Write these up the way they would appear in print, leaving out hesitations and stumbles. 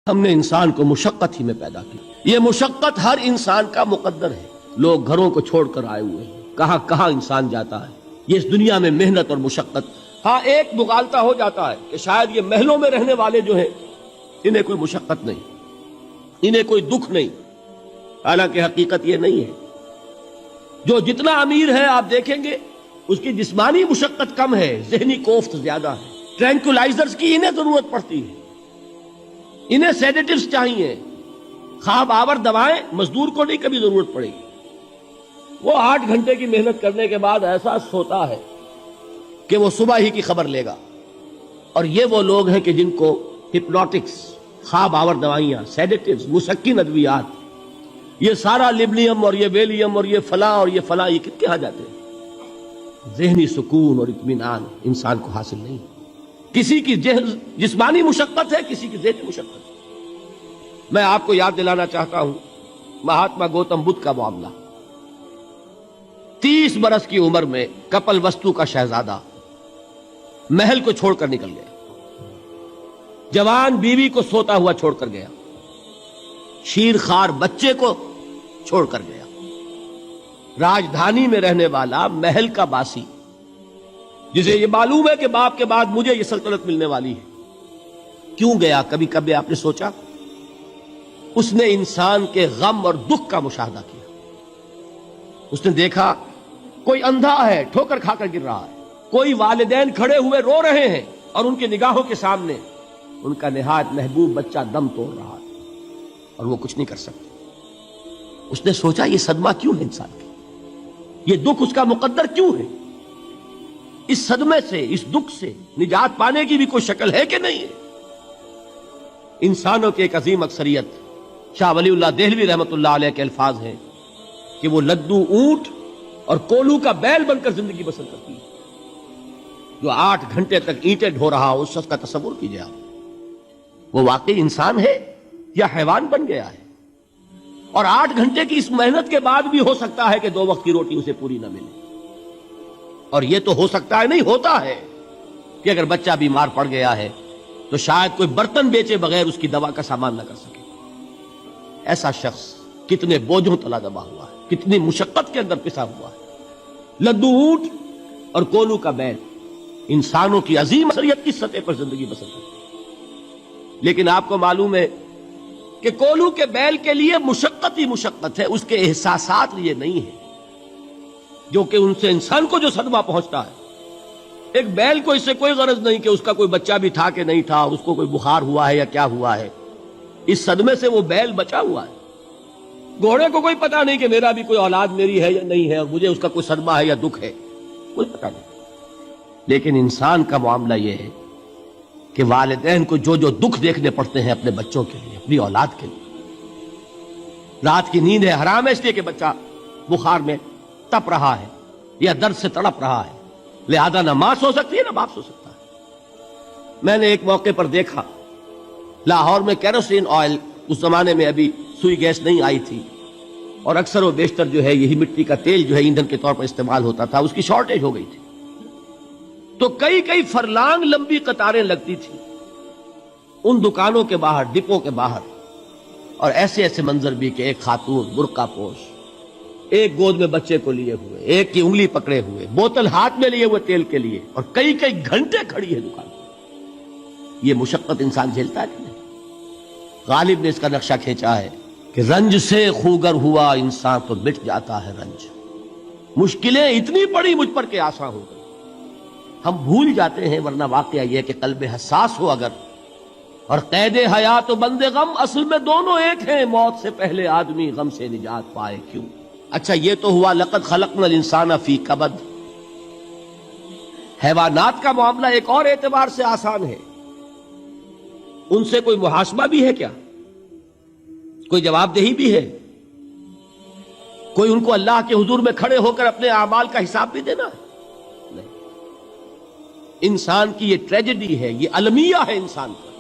ہم نے انسان کو مشقت ہی میں پیدا کیا۔ یہ مشقت ہر انسان کا مقدر ہے۔ لوگ گھروں کو چھوڑ کر آئے ہوئے ہیں، کہاں کہاں انسان جاتا ہے۔ یہ اس دنیا میں محنت اور مشقت، ہاں ایک مغالطہ ہو جاتا ہے کہ شاید یہ محلوں میں رہنے والے جو ہیں انہیں کوئی مشقت نہیں، انہیں کوئی دکھ نہیں، حالانکہ حقیقت یہ نہیں ہے۔ جو جتنا امیر ہے آپ دیکھیں گے اس کی جسمانی مشقت کم ہے، ذہنی کوفت زیادہ ہے۔ ٹرینکولائزرز کی انہیں ضرورت پڑتی ہے، انہیں سیڈیٹیوز چاہیے، خواب آور دوائیں مزدور کو نہیں کبھی ضرورت پڑے گی۔ وہ 8 گھنٹے کی محنت کرنے کے بعد ایسا سوتا ہے کہ وہ صبح ہی کی خبر لے گا۔ اور یہ وہ لوگ ہیں کہ جن کو ہپنوٹکس، خواب آور دوائیاں، سیڈیٹیوز، مسکن ادویات، یہ سارا لبنیم اور یہ ویلیم اور یہ فلاں اور یہ فلاں، یہ کہاں جاتے ہیں؟ ذہنی سکون اور اطمینان انسان کو حاصل نہیں۔ کسی کی جسمانی مشقت ہے، کسی کی ذہنی مشقت ہے۔ میں آپ کو یاد دلانا چاہتا ہوں مہاتما گوتم بدھ کا معاملہ۔ 30 برس کی عمر میں کپل وستو کا شہزادہ محل کو چھوڑ کر نکل گیا، جوان بیوی کو سوتا ہوا چھوڑ کر گیا، شیر خوار بچے کو چھوڑ کر گیا۔ راجدھانی میں رہنے والا محل کا باسی، جسے یہ معلوم ہے کہ باپ کے بعد مجھے یہ سلطنت ملنے والی ہے، کیوں گیا؟ کبھی کبھی آپ نے سوچا؟ اس نے انسان کے غم اور دکھ کا مشاہدہ کیا۔ اس نے دیکھا کوئی اندھا ہے، ٹھوکر کھا کر گر رہا ہے، کوئی والدین کھڑے ہوئے رو رہے ہیں اور ان کی نگاہوں کے سامنے ان کا نہایت محبوب بچہ دم توڑ رہا ہے اور وہ کچھ نہیں کر سکتے۔ اس نے سوچا یہ صدمہ کیوں ہے انسان کی، یہ دکھ اس کا مقدر کیوں ہے؟ اس صدمے سے، اس دکھ سے نجات پانے کی بھی کوئی شکل ہے کہ نہیں ہے؟ انسانوں کی ایک عظیم اکثریت، شاہ ولی اللہ دہلوی رحمۃ اللہ علیہ کے الفاظ ہیں کہ وہ لدو اونٹ اور کولو کا بیل بن کر زندگی بسر کرتی ہے۔ جو 8 گھنٹے تک اینٹیں ڈھو رہا ہو، اس شخص کا تصور کیجئے آپ، وہ واقعی انسان ہے یا حیوان بن گیا ہے؟ اور 8 گھنٹے کی اس محنت کے بعد بھی ہو سکتا ہے کہ 2 وقت کی روٹی اسے پوری نہ ملے۔ اور یہ تو ہو سکتا ہے، نہیں ہوتا ہے کہ اگر بچہ بیمار پڑ گیا ہے تو شاید کوئی برتن بیچے بغیر اس کی دوا کا سامان نہ کر سکے۔ ایسا شخص کتنے بوجھوں تلا دبا ہوا ہے، کتنی مشقت کے اندر پسا ہوا ہے۔ لدو اونٹ اور کولو کا بیل انسانوں کی عظیم اکثریت کی سطح پر زندگی بسر کرتی ہے۔ لیکن آپ کو معلوم ہے کہ کولو کے بیل کے لیے مشقت ہی مشقت ہے، اس کے احساسات لیے نہیں ہے، جو کہ ان سے انسان کو جو صدمہ پہنچتا ہے۔ ایک بیل کو اس سے کوئی غرض نہیں کہ اس کا کوئی بچہ بھی تھا کہ نہیں تھا، اس کو کوئی بخار ہوا ہے یا کیا ہوا ہے، اس صدمے سے وہ بیل بچا ہوا ہے۔ گھوڑے کو کوئی پتہ نہیں کہ میرا بھی کوئی اولاد میری ہے یا نہیں ہے، مجھے اس کا کوئی صدمہ ہے یا دکھ ہے، کوئی پتہ نہیں۔ لیکن انسان کا معاملہ یہ ہے کہ والدین کو جو جو دکھ دیکھنے پڑتے ہیں اپنے بچوں کے لیے، اپنی اولاد کے لیے۔ رات کی نیند ہے حرام ہے اس لیے کہ بچہ بخار میں تپ رہا ہے یا درد سے تڑپ رہا ہے، لہذا نہ ماں سو سکتی ہے نہ باپ سو سکتا ہے۔ میں نے ایک موقع پر دیکھا، لاہور میں کیروسین آئل، اس زمانے میں ابھی سوئی گیس نہیں آئی تھی اور اکثر و بیشتر جو ہے یہی مٹی کا تیل جو ہے ایندھن کے طور پر استعمال ہوتا تھا، اس کی شارٹیج ہو گئی تھی۔ تو کئی فرلانگ لمبی قطاریں لگتی تھی ان دکانوں کے باہر، ڈپوں کے باہر، اور ایسے منظر بھی کہ ایک خاتون برقع پوش، ایک گود میں بچے کو لیے ہوئے، ایک کی انگلی پکڑے ہوئے، بوتل ہاتھ میں لیے ہوئے تیل کے لیے، اور کئی گھنٹے کھڑی ہے دکان پر۔ یہ مشقت انسان جھیلتا ہے کہ نہیں؟ غالب نے اس کا نقشہ کھینچا ہے کہ رنج سے خوگر ہوا انسان تو مٹ جاتا ہے رنج۔ مشکلیں اتنی پڑی مجھ پر کہ آسان ہو گئی۔ ہم بھول جاتے ہیں، ورنہ واقعہ یہ ہے کہ قلب حساس ہو اگر، اور قید حیات و بند غم، اصل میں دونوں ایک ہیں۔ موت سے پہلے آدمی غم سے نجات پائے کیوں؟ اچھا یہ تو ہوا لقد خلقنا الانسان فی کبد۔ حیوانات کا معاملہ ایک اور اعتبار سے آسان ہے، ان سے کوئی محاسبہ بھی ہے کیا؟ کوئی جواب دہی بھی ہے؟ کوئی ان کو اللہ کے حضور میں کھڑے ہو کر اپنے اعمال کا حساب بھی دینا ہے؟ نہیں۔ انسان کی یہ ٹریجڈی ہے، یہ المیہ ہے انسان کا۔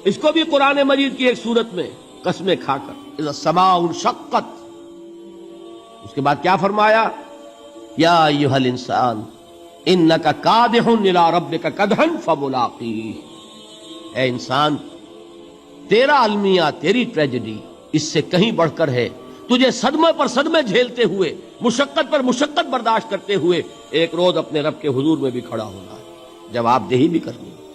اس کو بھی قرآن مجید کی ایک سورت میں قسمیں کھا کر، اذا السماء انشقت، اس کے بعد کیا فرمایا؟ یا ایھا الانسان انک کادح الی ربک کدحا فملاقیہ، اے انسان تیرا المیہ، تیری ٹریجڈی اس سے کہیں بڑھ کر ہے. تجھے صدمے پر صدمے جھیلتے ہوئے، مشقت پر مشقت برداشت کرتے ہوئے ایک روز اپنے رب کے حضور میں بھی کھڑا ہونا ہے، جواب دہی بھی کرنی ہے.